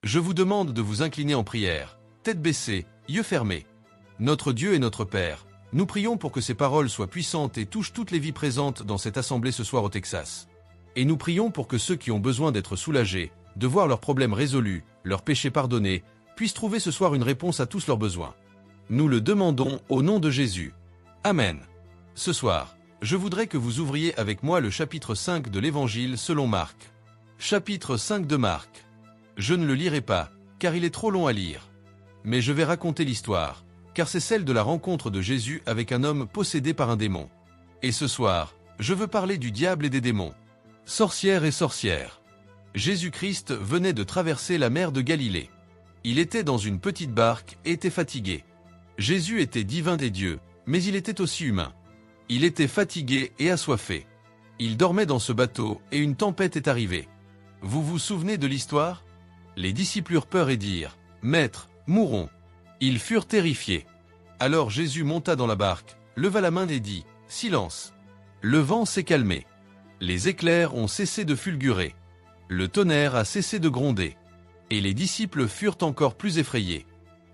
Je vous demande de vous incliner en prière, tête baissée, yeux fermés. Notre Dieu et notre Père, nous prions pour que ces paroles soient puissantes et touchent toutes les vies présentes dans cette assemblée ce soir au Texas. Et nous prions pour que ceux qui ont besoin d'être soulagés, de voir leurs problèmes résolus, leurs péchés pardonnés, puissent trouver ce soir une réponse à tous leurs besoins. Nous le demandons au nom de Jésus. Amen. Ce soir, je voudrais que vous ouvriez avec moi le chapitre 5 de l'Évangile selon Marc. Chapitre 5 de Marc. Je ne le lirai pas, car il est trop long à lire. Mais je vais raconter l'histoire, car c'est celle de la rencontre de Jésus avec un homme possédé par un démon. Et ce soir, je veux parler du diable et des démons. Sorcières et sorcières. Jésus-Christ venait de traverser la mer de Galilée. Il était dans une petite barque et était fatigué. Jésus était divin des dieux, mais il était aussi humain. Il était fatigué et assoiffé. Il dormait dans ce bateau et une tempête est arrivée. Vous vous souvenez de l'histoire? Les disciples eurent peur et dirent « Maître, mourons !» Ils furent terrifiés. Alors Jésus monta dans la barque, leva la main et dit « Silence !» Le vent s'est calmé. Les éclairs ont cessé de fulgurer. Le tonnerre a cessé de gronder. Et les disciples furent encore plus effrayés.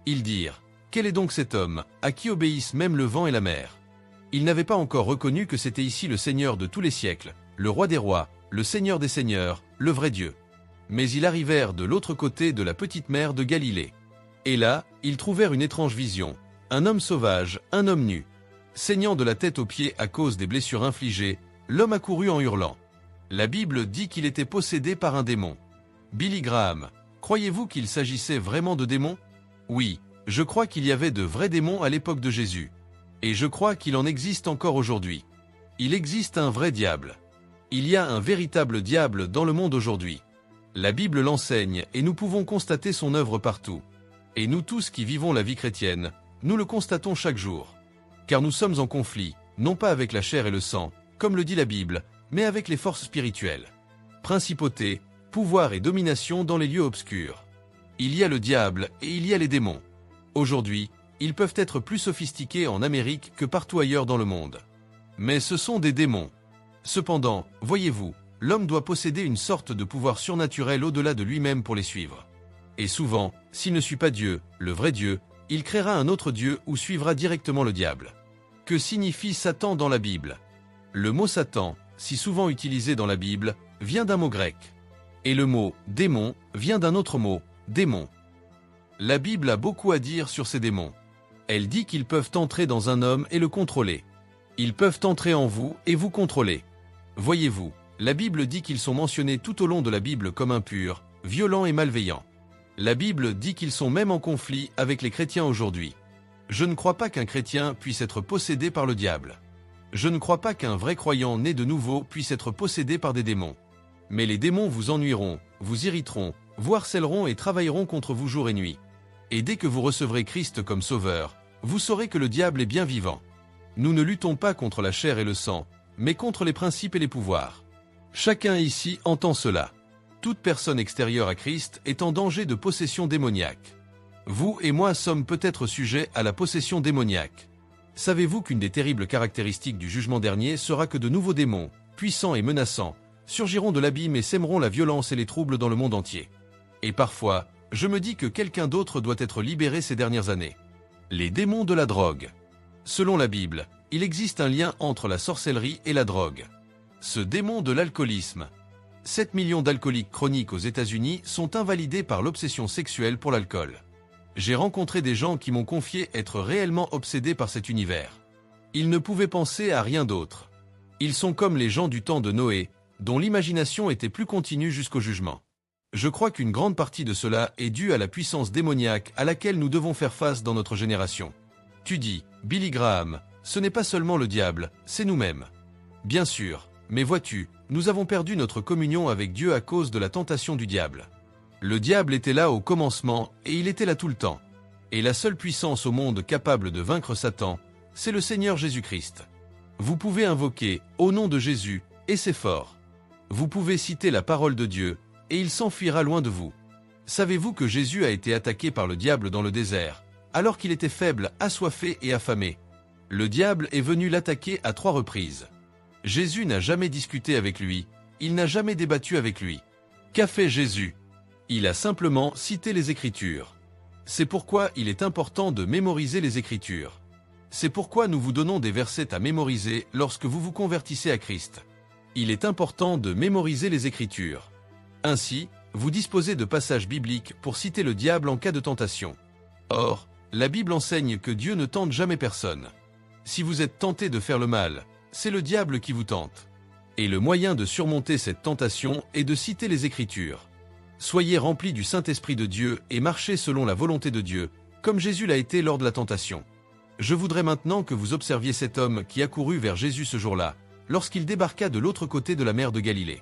Ils dirent « Quel est donc cet homme, à qui obéissent même le vent et la mer ?» Ils n'avaient pas encore reconnu que c'était ici le Seigneur de tous les siècles, le Roi des rois, le Seigneur des seigneurs, le vrai Dieu. Mais ils arrivèrent de l'autre côté de la petite mer de Galilée. Et là, ils trouvèrent une étrange vision, un homme sauvage, un homme nu. Saignant de la tête aux pieds à cause des blessures infligées, l'homme accourut en hurlant. La Bible dit qu'il était possédé par un démon. Billy Graham, croyez-vous qu'il s'agissait vraiment de démons? Oui, je crois qu'il y avait de vrais démons à l'époque de Jésus. Et je crois qu'il en existe encore aujourd'hui. Il existe un vrai diable. Il y a un véritable diable dans le monde aujourd'hui. La Bible l'enseigne et nous pouvons constater son œuvre partout. Et nous tous qui vivons la vie chrétienne, nous le constatons chaque jour. Car nous sommes en conflit, non pas avec la chair et le sang, comme le dit la Bible, mais avec les forces spirituelles. Principauté, pouvoir et domination dans les lieux obscurs. Il y a le diable et il y a les démons. Aujourd'hui, ils peuvent être plus sophistiqués en Amérique que partout ailleurs dans le monde. Mais ce sont des démons. Cependant, voyez-vous, l'homme doit posséder une sorte de pouvoir surnaturel au-delà de lui-même pour les suivre. Et souvent, s'il ne suit pas Dieu, le vrai Dieu, il créera un autre Dieu ou suivra directement le diable. Que signifie Satan dans la Bible? Le mot Satan, si souvent utilisé dans la Bible, vient d'un mot grec. Et le mot « démon » vient d'un autre mot, « démon ». La Bible a beaucoup à dire sur ces démons. Elle dit qu'ils peuvent entrer dans un homme et le contrôler. Ils peuvent entrer en vous et vous contrôler. Voyez-vous, la Bible dit qu'ils sont mentionnés tout au long de la Bible comme impurs, violents et malveillants. La Bible dit qu'ils sont même en conflit avec les chrétiens aujourd'hui. Je ne crois pas qu'un chrétien puisse être possédé par le diable. Je ne crois pas qu'un vrai croyant né de nouveau puisse être possédé par des démons. Mais les démons vous ennuieront, vous irriteront, vous harcèleront et travailleront contre vous jour et nuit. Et dès que vous recevrez Christ comme sauveur, vous saurez que le diable est bien vivant. Nous ne luttons pas contre la chair et le sang, mais contre les principes et les pouvoirs. Chacun ici entend cela. Toute personne extérieure à Christ est en danger de possession démoniaque. Vous et moi sommes peut-être sujets à la possession démoniaque. Savez-vous qu'une des terribles caractéristiques du jugement dernier sera que de nouveaux démons, puissants et menaçants, surgiront de l'abîme et sèmeront la violence et les troubles dans le monde entier? Et parfois, je me dis que quelqu'un d'autre doit être libéré ces dernières années. Les démons de la drogue. Selon la Bible, il existe un lien entre la sorcellerie et la drogue. Ce démon de l'alcoolisme. 7 millions d'alcooliques chroniques aux États-Unis sont invalidés par l'obsession sexuelle pour l'alcool. J'ai rencontré des gens qui m'ont confié être réellement obsédés par cet univers. Ils ne pouvaient penser à rien d'autre. Ils sont comme les gens du temps de Noé, dont l'imagination était plus continue jusqu'au jugement. Je crois qu'une grande partie de cela est due à la puissance démoniaque à laquelle nous devons faire face dans notre génération. Tu dis, Billy Graham, ce n'est pas seulement le diable, c'est nous-mêmes. Bien sûr, mais vois-tu, nous avons perdu notre communion avec Dieu à cause de la tentation du diable. Le diable était là au commencement et il était là tout le temps. Et la seule puissance au monde capable de vaincre Satan, c'est le Seigneur Jésus-Christ. Vous pouvez invoquer « Au nom de Jésus » et c'est fort. Vous pouvez citer la parole de Dieu et il s'enfuira loin de vous. Savez-vous que Jésus a été attaqué par le diable dans le désert, alors qu'il était faible, assoiffé et affamé? Le diable est venu l'attaquer à 3 reprises. Jésus n'a jamais discuté avec lui, il n'a jamais débattu avec lui. Qu'a fait Jésus? Il a simplement cité les Écritures. C'est pourquoi il est important de mémoriser les Écritures. C'est pourquoi nous vous donnons des versets à mémoriser lorsque vous vous convertissez à Christ. Il est important de mémoriser les Écritures. Ainsi, vous disposez de passages bibliques pour citer le diable en cas de tentation. Or, la Bible enseigne que Dieu ne tente jamais personne. Si vous êtes tenté de faire le mal, c'est le diable qui vous tente. Et le moyen de surmonter cette tentation est de citer les Écritures. Soyez remplis du Saint-Esprit de Dieu et marchez selon la volonté de Dieu, comme Jésus l'a été lors de la tentation. Je voudrais maintenant que vous observiez cet homme qui accourut vers Jésus ce jour-là, lorsqu'il débarqua de l'autre côté de la mer de Galilée.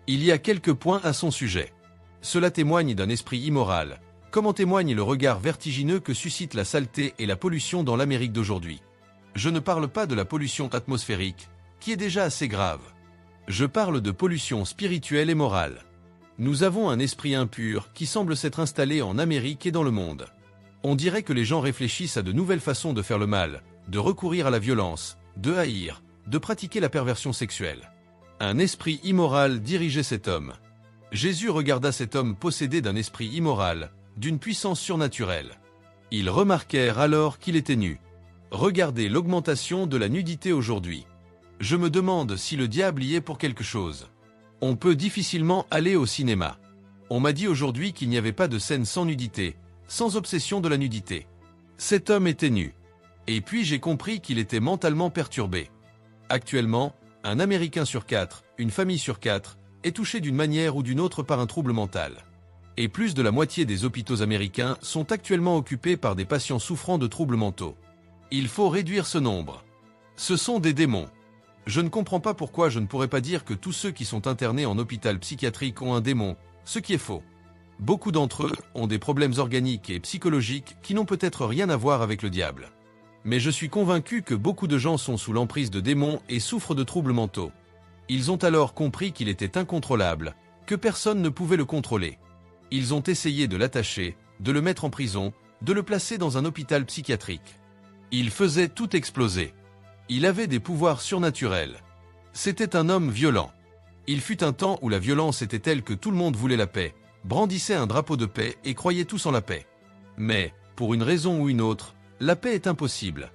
Il y a quelques points à son sujet. Cela témoigne d'un esprit immoral, comme en témoigne le regard vertigineux que suscite la saleté et la pollution dans l'Amérique d'aujourd'hui. Je ne parle pas de la pollution atmosphérique, qui est déjà assez grave. Je parle de pollution spirituelle et morale. Nous avons un esprit impur qui semble s'être installé en Amérique et dans le monde. On dirait que les gens réfléchissent à de nouvelles façons de faire le mal, de recourir à la violence, de haïr, de pratiquer la perversion sexuelle. Un esprit immoral dirigeait cet homme. Jésus regarda cet homme possédé d'un esprit immoral, d'une puissance surnaturelle. Ils remarquèrent alors qu'il était nu. Regardez l'augmentation de la nudité aujourd'hui. Je me demande si le diable y est pour quelque chose. On peut difficilement aller au cinéma. On m'a dit aujourd'hui qu'il n'y avait pas de scène sans nudité, sans obsession de la nudité. Cet homme était nu. Et puis j'ai compris qu'il était mentalement perturbé. Actuellement, un Américain sur 4, une famille sur 4, est touché d'une manière ou d'une autre par un trouble mental. Et plus de la moitié des hôpitaux américains sont actuellement occupés par des patients souffrant de troubles mentaux. Il faut réduire ce nombre. Ce sont des démons. Je ne comprends pas pourquoi je ne pourrais pas dire que tous ceux qui sont internés en hôpital psychiatrique ont un démon, ce qui est faux. Beaucoup d'entre eux ont des problèmes organiques et psychologiques qui n'ont peut-être rien à voir avec le diable. Mais je suis convaincu que beaucoup de gens sont sous l'emprise de démons et souffrent de troubles mentaux. Ils ont alors compris qu'il était incontrôlable, que personne ne pouvait le contrôler. Ils ont essayé de l'attacher, de le mettre en prison, de le placer dans un hôpital psychiatrique. Il faisait tout exploser. Il avait des pouvoirs surnaturels. C'était un homme violent. Il fut un temps où la violence était telle que tout le monde voulait la paix, brandissait un drapeau de paix et croyait tous en la paix. Mais, pour une raison ou une autre, la paix est impossible.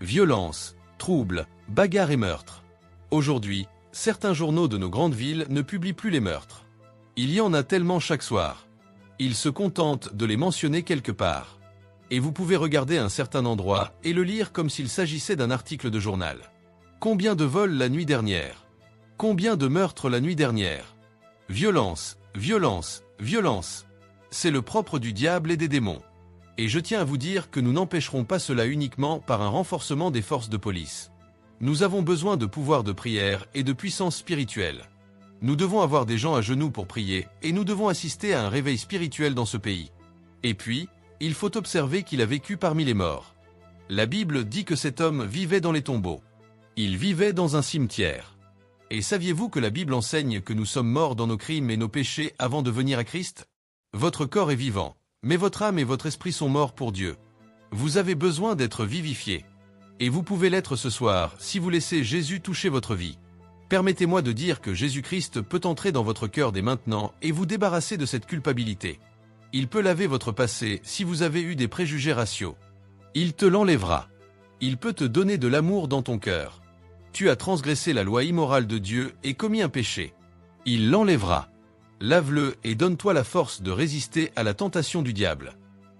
Violence, troubles, bagarres et meurtres. Aujourd'hui, certains journaux de nos grandes villes ne publient plus les meurtres. Il y en a tellement chaque soir. Ils se contentent de les mentionner quelque part. Et vous pouvez regarder un certain endroit et le lire comme s'il s'agissait d'un article de journal. Combien de vols la nuit dernière? Combien de meurtres la nuit dernière? Violence, violence, violence. C'est le propre du diable et des démons. Et je tiens à vous dire que nous n'empêcherons pas cela uniquement par un renforcement des forces de police. Nous avons besoin de pouvoir de prière et de puissance spirituelle. Nous devons avoir des gens à genoux pour prier et nous devons assister à un réveil spirituel dans ce pays. Et puis, il faut observer qu'il a vécu parmi les morts. La Bible dit que cet homme vivait dans les tombeaux. Il vivait dans un cimetière. Et saviez-vous que la Bible enseigne que nous sommes morts dans nos crimes et nos péchés avant de venir à Christ? Votre corps est vivant, mais votre âme et votre esprit sont morts pour Dieu. Vous avez besoin d'être vivifiés. Et vous pouvez l'être ce soir si vous laissez Jésus toucher votre vie. Permettez-moi de dire que Jésus-Christ peut entrer dans votre cœur dès maintenant et vous débarrasser de cette culpabilité. Il peut laver votre passé si vous avez eu des préjugés raciaux. Il te l'enlèvera. Il peut te donner de l'amour dans ton cœur. Tu as transgressé la loi immorale de Dieu et commis un péché. Il l'enlèvera. Lave-le et donne-toi la force de résister à la tentation du diable.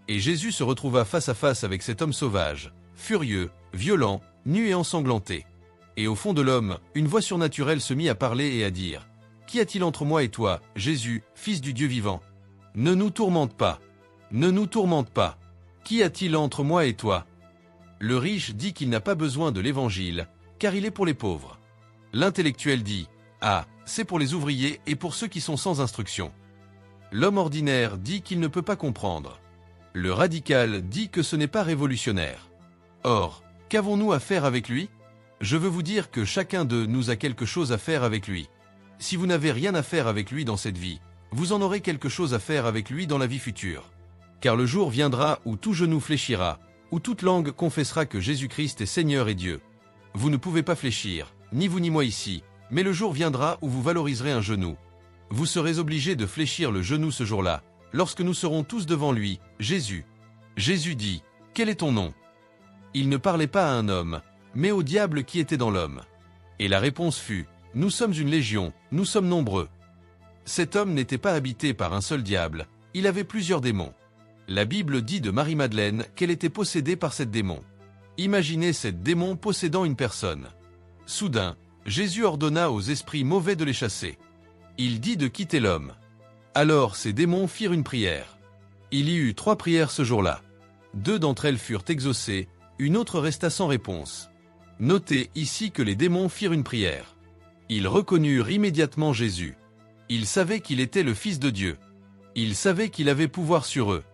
Et Jésus se retrouva face à face avec cet homme sauvage, furieux, violent, nu et ensanglanté. Et au fond de l'homme, une voix surnaturelle se mit à parler et à dire : « Qu'y a-t-il entre moi et toi, Jésus, Fils du Dieu vivant ? Ne nous tourmente pas. Ne nous tourmente pas. Qu'y a-t-il entre moi et toi ? » Le riche dit qu'il n'a pas besoin de l'évangile, car il est pour les pauvres. L'intellectuel dit : « Ah, c'est pour les ouvriers et pour ceux qui sont sans instruction. » L'homme ordinaire dit qu'il ne peut pas comprendre. Le radical dit que ce n'est pas révolutionnaire. Or, qu'avons-nous à faire avec lui ? Je veux vous dire que chacun de nous a quelque chose à faire avec lui. Si vous n'avez rien à faire avec lui dans cette vie, vous en aurez quelque chose à faire avec lui dans la vie future. Car le jour viendra où tout genou fléchira, où toute langue confessera que Jésus-Christ est Seigneur et Dieu. Vous ne pouvez pas fléchir, ni vous ni moi ici, mais le jour viendra où vous valoriserez un genou. Vous serez obligé de fléchir le genou ce jour-là, lorsque nous serons tous devant lui, Jésus. Jésus dit, « Quel est ton nom ?» Il ne parlait pas à un homme, mais au diable qui était dans l'homme. Et la réponse fut, « Nous sommes une légion, nous sommes nombreux. » Cet homme n'était pas habité par un seul diable, il avait plusieurs démons. La Bible dit de Marie-Madeleine qu'elle était possédée par sept démons. Imaginez sept démons possédant une personne. Soudain, Jésus ordonna aux esprits mauvais de les chasser. Il dit de quitter l'homme. Alors ces démons firent une prière. Il y eut 3 prières ce jour-là. 2 d'entre elles furent exaucées, une autre resta sans réponse. Notez ici que les démons firent une prière. Ils reconnurent immédiatement Jésus. Ils savaient qu'il était le Fils de Dieu. Ils savaient qu'il avait pouvoir sur eux.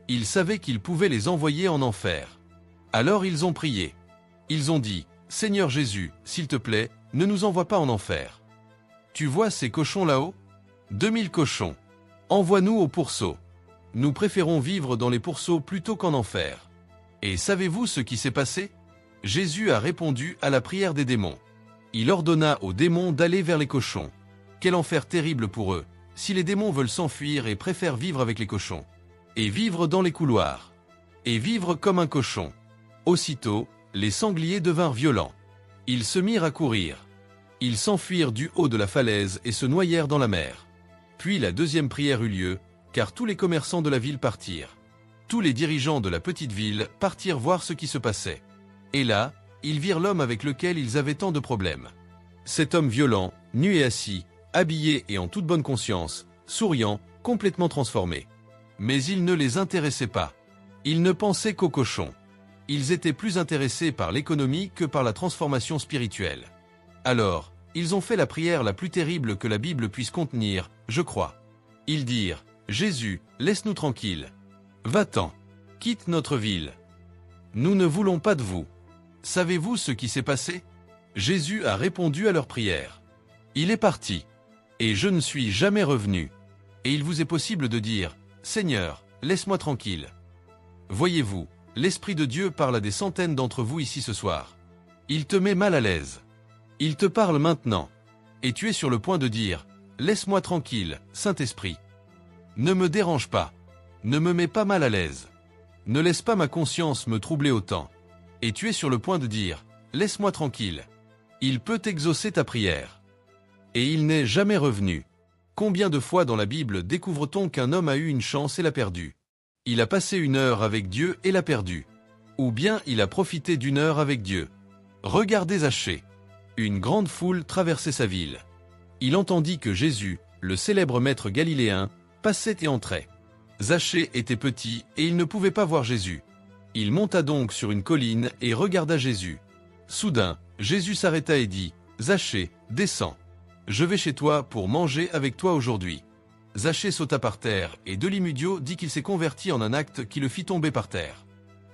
Ils savaient qu'il pouvait les envoyer en enfer. Alors ils ont prié. Ils ont dit, « Seigneur Jésus, s'il te plaît, ne nous envoie pas en enfer. Tu vois ces cochons là-haut ? 2000 cochons. Envoie-nous au pourceau. Nous préférons vivre dans les pourceaux plutôt qu'en enfer. » Et savez-vous ce qui s'est passé ? Jésus a répondu à la prière des démons. Il ordonna aux démons d'aller vers les cochons. Quel enfer terrible pour eux, si les démons veulent s'enfuir et préfèrent vivre avec les cochons. Et vivre dans les couloirs. Et vivre comme un cochon. Aussitôt, les sangliers devinrent violents. Ils se mirent à courir. Ils s'enfuirent du haut de la falaise et se noyèrent dans la mer. Puis la deuxième prière eut lieu, car tous les commerçants de la ville partirent. Tous les dirigeants de la petite ville partirent voir ce qui se passait. Et là, ils virent l'homme avec lequel ils avaient tant de problèmes. Cet homme violent, nu et assis, habillé et en toute bonne conscience, souriant, complètement transformé. Mais il ne les intéressait pas. Ils ne pensaient qu'aux cochons. Ils étaient plus intéressés par l'économie que par la transformation spirituelle. Alors, ils ont fait la prière la plus terrible que la Bible puisse contenir, je crois. Ils dirent, « Jésus, laisse-nous tranquilles. Va-t'en. Quitte notre ville. Nous ne voulons pas de vous. » Savez-vous ce qui s'est passé ? Jésus a répondu à leur prière. Il est parti. Et je ne suis jamais revenu. Et il vous est possible de dire, « Seigneur, laisse-moi tranquille. » Voyez-vous, l'Esprit de Dieu parle à des centaines d'entre vous ici ce soir. Il te met mal à l'aise. Il te parle maintenant. Et tu es sur le point de dire, « Laisse-moi tranquille, Saint-Esprit. Ne me dérange pas. Ne me mets pas mal à l'aise. Ne laisse pas ma conscience me troubler autant. » Et tu es sur le point de dire, « Laisse-moi tranquille. » Il peut exaucer ta prière. Et il n'est jamais revenu. Combien de fois dans la Bible découvre-t-on qu'un homme a eu une chance et l'a perdue ? Il a passé 1 heure avec Dieu et l'a perdue. Ou bien il a profité d'1 heure avec Dieu. Regardez Zachée. Une grande foule traversait sa ville. Il entendit que Jésus, le célèbre maître galiléen, passait et entrait. Zachée était petit et il ne pouvait pas voir Jésus. Il monta donc sur une colline et regarda Jésus. Soudain, Jésus s'arrêta et dit, « Zachée, descends. Je vais chez toi pour manger avec toi aujourd'hui. » Zachée sauta par terre et Delimudio dit qu'il s'est converti en un acte qui le fit tomber par terre.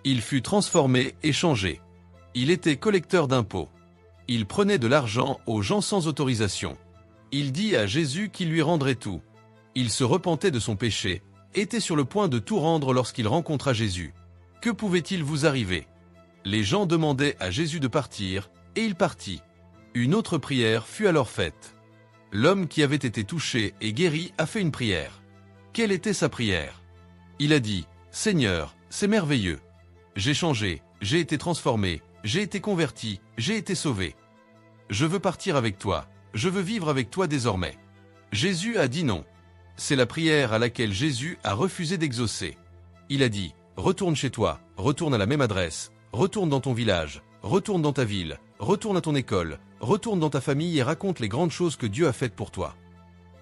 Il fut transformé et changé. Il était collecteur d'impôts. Il prenait de l'argent aux gens sans autorisation. Il dit à Jésus qu'il lui rendrait tout. Il se repentait de son péché, était sur le point de tout rendre lorsqu'il rencontra Jésus. Que pouvait-il vous arriver ? Les gens demandaient à Jésus de partir, et il partit. Une autre prière fut alors faite. L'homme qui avait été touché et guéri a fait une prière. Quelle était sa prière ? Il a dit, « Seigneur, c'est merveilleux. J'ai changé, j'ai été transformé, j'ai été converti, j'ai été sauvé. Je veux partir avec toi, je veux vivre avec toi désormais. » Jésus a dit non. C'est la prière à laquelle Jésus a refusé d'exaucer. Il a dit, « Retourne chez toi, retourne à la même adresse, retourne dans ton village, retourne dans ta ville, retourne à ton école, retourne dans ta famille et raconte les grandes choses que Dieu a faites pour toi. »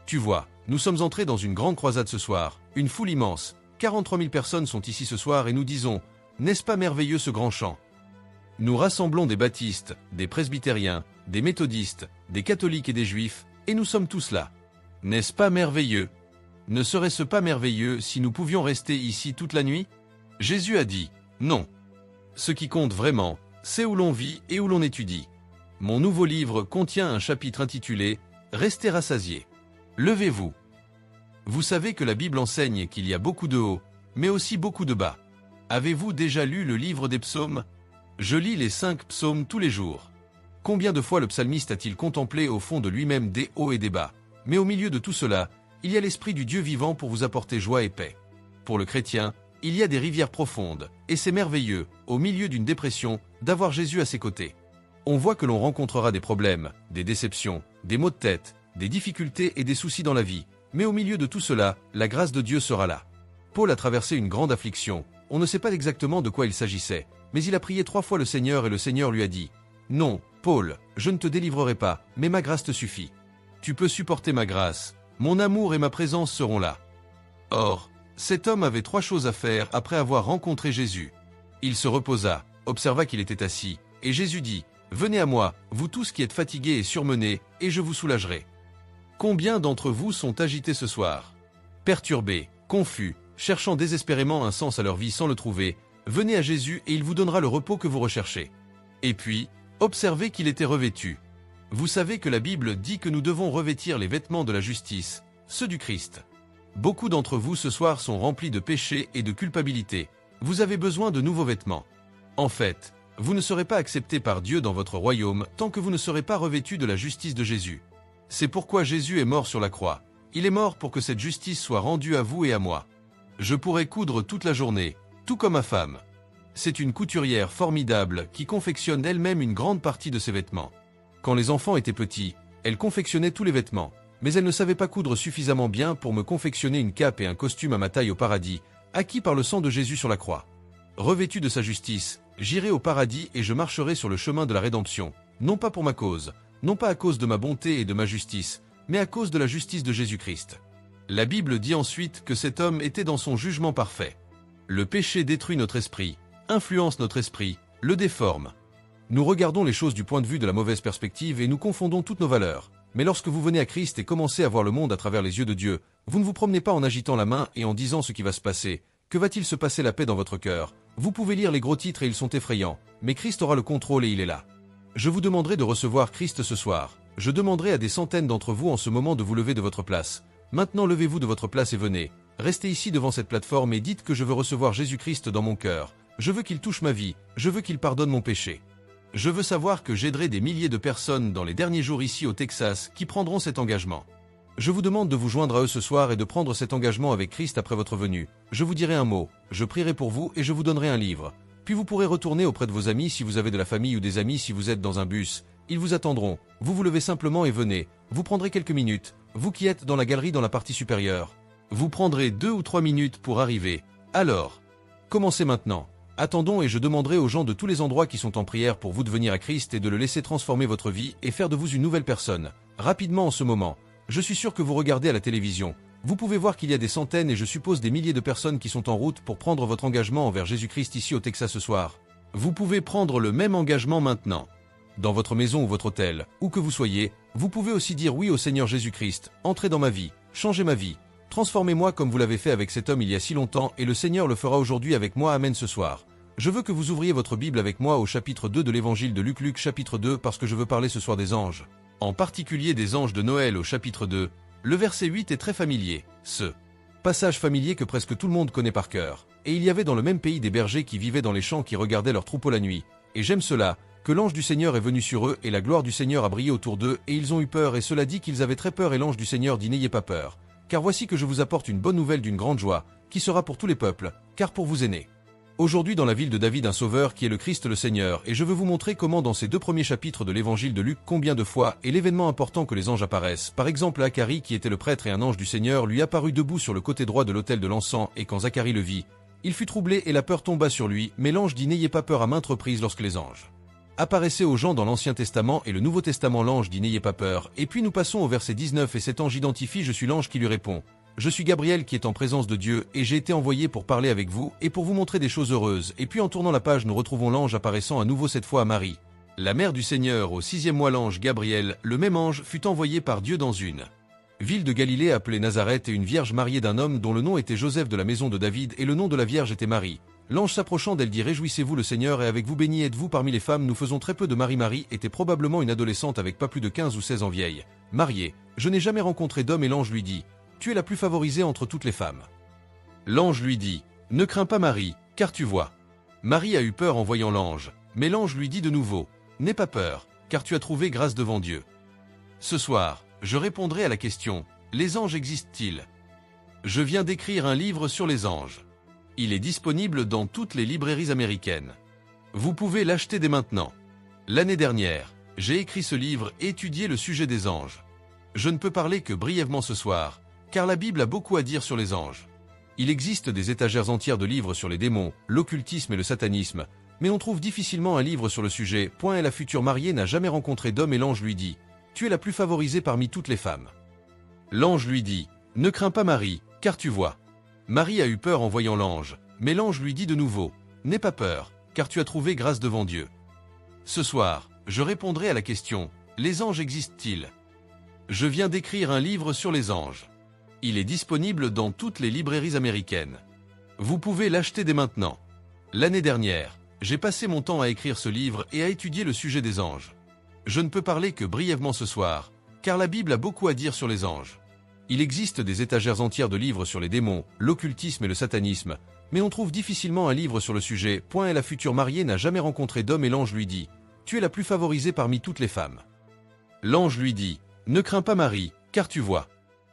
Tu vois, nous sommes entrés dans une grande croisade ce soir, une foule immense, 43 000 personnes sont ici ce soir et nous disons, « N'est-ce pas merveilleux ce grand chant ?» Nous rassemblons des baptistes, des presbytériens, des méthodistes, des catholiques et des juifs, et nous sommes tous là. N'est-ce pas merveilleux ? Ne serait-ce pas merveilleux si nous pouvions rester ici toute la nuit ? Jésus a dit, non. Ce qui compte vraiment, c'est où l'on vit et où l'on étudie. Mon nouveau livre contient un chapitre intitulé « Restez rassasiés ». Levez-vous. Vous savez que la Bible enseigne qu'il y a beaucoup de hauts, mais aussi beaucoup de bas. Avez-vous déjà lu le livre des psaumes ? Je lis les 5 psaumes tous les jours. Combien de fois le psalmiste a-t-il contemplé au fond de lui-même des hauts et des bas ? Mais au milieu de tout cela, il y a l'Esprit du Dieu vivant pour vous apporter joie et paix. Pour le chrétien, il y a des rivières profondes, et c'est merveilleux, au milieu d'une dépression, d'avoir Jésus à ses côtés. On voit que l'on rencontrera des problèmes, des déceptions, des maux de tête, des difficultés et des soucis dans la vie, mais au milieu de tout cela, la grâce de Dieu sera là. Paul a traversé une grande affliction, on ne sait pas exactement de quoi il s'agissait, mais il a prié 3 fois le Seigneur et le Seigneur lui a dit « Non, Paul, je ne te délivrerai pas, mais ma grâce te suffit. Tu peux supporter ma grâce, mon amour et ma présence seront là. » Or, cet homme avait 3 choses à faire après avoir rencontré Jésus. Il se reposa, observa qu'il était assis, et Jésus dit « Venez à moi, vous tous qui êtes fatigués et surmenés, et je vous soulagerai. » Combien d'entre vous sont agités ce soir? Perturbés, confus, cherchant désespérément un sens à leur vie sans le trouver, venez à Jésus et il vous donnera le repos que vous recherchez. Et puis, observez qu'il était revêtu. Vous savez que la Bible dit que nous devons revêtir les vêtements de la justice, ceux du Christ. Beaucoup d'entre vous ce soir sont remplis de péché et de culpabilité. Vous avez besoin de nouveaux vêtements. En fait, vous ne serez pas acceptés par Dieu dans votre royaume tant que vous ne serez pas revêtus de la justice de Jésus. C'est pourquoi Jésus est mort sur la croix. Il est mort pour que cette justice soit rendue à vous et à moi. Je pourrais coudre toute la journée, tout comme ma femme. C'est une couturière formidable qui confectionne elle-même une grande partie de ses vêtements. Quand les enfants étaient petits, elle confectionnait tous les vêtements, mais elle ne savait pas coudre suffisamment bien pour me confectionner une cape et un costume à ma taille au paradis, acquis par le sang de Jésus sur la croix. Revêtu de sa justice, j'irai au paradis et je marcherai sur le chemin de la rédemption, non pas pour ma cause, non pas à cause de ma bonté et de ma justice, mais à cause de la justice de Jésus-Christ. La Bible dit ensuite que cet homme était dans son jugement parfait. Le péché détruit notre esprit, influence notre esprit, le déforme. Nous regardons les choses du point de vue de la mauvaise perspective et nous confondons toutes nos valeurs. Mais lorsque vous venez à Christ et commencez à voir le monde à travers les yeux de Dieu, vous ne vous promenez pas en agitant la main et en disant ce qui va se passer. Que va-t-il se passer la paix dans votre cœur? Vous pouvez lire les gros titres et ils sont effrayants, mais Christ aura le contrôle et il est là. Je vous demanderai de recevoir Christ ce soir. Je demanderai à des centaines d'entre vous en ce moment de vous lever de votre place. Maintenant levez-vous de votre place et venez. Restez ici devant cette plateforme et dites que je veux recevoir Jésus-Christ dans mon cœur. Je veux qu'il touche ma vie, je veux qu'il pardonne mon péché. Je veux savoir que j'aiderai des milliers de personnes dans les derniers jours ici au Texas qui prendront cet engagement. Je vous demande de vous joindre à eux ce soir et de prendre cet engagement avec Christ après votre venue. Je vous dirai un mot, je prierai pour vous et je vous donnerai un livre. Puis vous pourrez retourner auprès de vos amis si vous avez de la famille ou des amis si vous êtes dans un bus. Ils vous attendront. Vous vous levez simplement et venez. Vous prendrez quelques minutes. Vous qui êtes dans la galerie dans la partie supérieure. Vous prendrez 2 ou 3 minutes pour arriver. Alors, commencez maintenant. Attendons et je demanderai aux gens de tous les endroits qui sont en prière pour vous de venir à Christ et de le laisser transformer votre vie et faire de vous une nouvelle personne. Rapidement en ce moment. Je suis sûr que vous regardez à la télévision. Vous pouvez voir qu'il y a des centaines et je suppose des milliers de personnes qui sont en route pour prendre votre engagement envers Jésus-Christ ici au Texas ce soir. Vous pouvez prendre le même engagement maintenant. Dans votre maison ou votre hôtel, où que vous soyez, vous pouvez aussi dire oui au Seigneur Jésus-Christ. Entrez dans ma vie, changez ma vie. Transformez-moi comme vous l'avez fait avec cet homme il y a si longtemps et le Seigneur le fera aujourd'hui avec moi. Amen ce soir. Je veux que vous ouvriez votre Bible avec moi au chapitre 2 de l'évangile de Luc. Luc chapitre 2 parce que je veux parler ce soir des anges. En particulier des anges de Noël au chapitre 2. Le verset 8 est très familier. Ce passage familier que presque tout le monde connaît par cœur. Et il y avait dans le même pays des bergers qui vivaient dans les champs qui regardaient leurs troupeaux la nuit. Et j'aime cela, que l'ange du Seigneur est venu sur eux et la gloire du Seigneur a brillé autour d'eux et ils ont eu peur et cela dit qu'ils avaient très peur et l'ange du Seigneur dit n'ayez pas peur. Car voici que je vous apporte une bonne nouvelle d'une grande joie, qui sera pour tous les peuples, car pour vous est né. Aujourd'hui dans la ville de David un sauveur qui est le Christ le Seigneur, et je veux vous montrer comment dans ces 2 premiers chapitres de l'évangile de Luc combien de fois est l'événement important que les anges apparaissent. Par exemple Zacharie qui était le prêtre et un ange du Seigneur lui apparut debout sur le côté droit de l'autel de l'encens et quand Zacharie le vit, il fut troublé et la peur tomba sur lui, mais l'ange dit n'ayez pas peur à maintes reprises lorsque les anges apparaissaient aux gens dans l'Ancien Testament et le Nouveau Testament l'ange dit n'ayez pas peur, et puis nous passons au verset 19 et cet ange identifie je suis l'ange qui lui répond. Je suis Gabriel qui est en présence de Dieu et j'ai été envoyé pour parler avec vous et pour vous montrer des choses heureuses. Et puis en tournant la page nous retrouvons l'ange apparaissant à nouveau cette fois à Marie. La mère du Seigneur au 6e mois l'ange Gabriel, le même ange, fut envoyé par Dieu dans une ville de Galilée appelée Nazareth et une vierge mariée d'un homme dont le nom était Joseph de la maison de David et le nom de la vierge était Marie. L'ange s'approchant d'elle dit réjouissez-vous le Seigneur est avec vous bénie êtes-vous parmi les femmes nous faisons très peu de Marie. Marie était probablement une adolescente avec pas plus de 15 ou 16 ans vieille. Mariée, je n'ai jamais rencontré d'homme et l'ange lui dit. Tu es la plus favorisée entre toutes les femmes. L'ange lui dit, ne crains pas Marie, car tu vois. Marie a eu peur en voyant l'ange, mais l'ange lui dit de nouveau, n'aie pas peur, car tu as trouvé grâce devant Dieu. Ce soir, je répondrai à la question, Les anges existent-ils? Je viens d'écrire un livre sur les anges. Il est disponible dans toutes les librairies américaines. Vous pouvez l'acheter dès maintenant. L'année dernière, j'ai écrit ce livre et étudié le sujet des anges. Je ne peux parler que brièvement ce soir, car la Bible a beaucoup à dire sur les anges. Il existe des étagères entières de livres sur les démons, l'occultisme et le satanisme, mais on trouve difficilement un livre sur le sujet. Et la future mariée n'a jamais rencontré d'homme et l'ange lui dit « Tu es la plus favorisée parmi toutes les femmes ». L'ange lui dit « Ne crains pas Marie, car tu vois ». Marie a eu peur en voyant l'ange, mais l'ange lui dit de nouveau « N'aie pas peur, car tu as trouvé grâce devant Dieu ». Ce soir, je répondrai à la question « Les anges existent-ils » Je viens d'écrire un livre sur les anges. Il est disponible dans toutes les librairies américaines. Vous pouvez l'acheter dès maintenant. L'année dernière, j'ai passé mon temps à écrire ce livre et à étudier le sujet des anges. Je ne peux parler que brièvement ce soir, car la Bible a beaucoup à dire sur les anges. Il existe des étagères entières de livres sur les démons, l'occultisme et le satanisme, mais on trouve difficilement un livre sur le sujet. Et la future mariée n'a jamais rencontré d'homme et l'ange lui dit « Tu es la plus favorisée parmi toutes les femmes ». L'ange lui dit « Ne crains pas Marie, car tu vois ».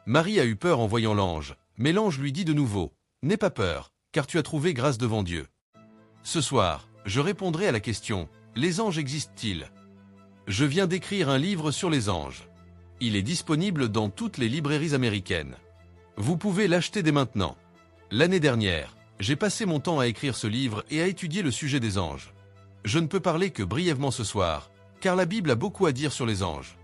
Marie a eu peur en voyant l'ange, mais l'ange lui dit de nouveau « N'aie pas peur, car tu as trouvé grâce devant Dieu ». Ce soir, je répondrai à la question « Les anges existent-ils » Je viens d'écrire un livre sur les anges. Il est disponible dans toutes les librairies américaines. Vous pouvez l'acheter dès maintenant. L'année dernière, j'ai passé mon temps à écrire ce livre et à étudier le sujet des anges. Je ne peux parler que brièvement ce soir, car la Bible a beaucoup à dire sur les anges.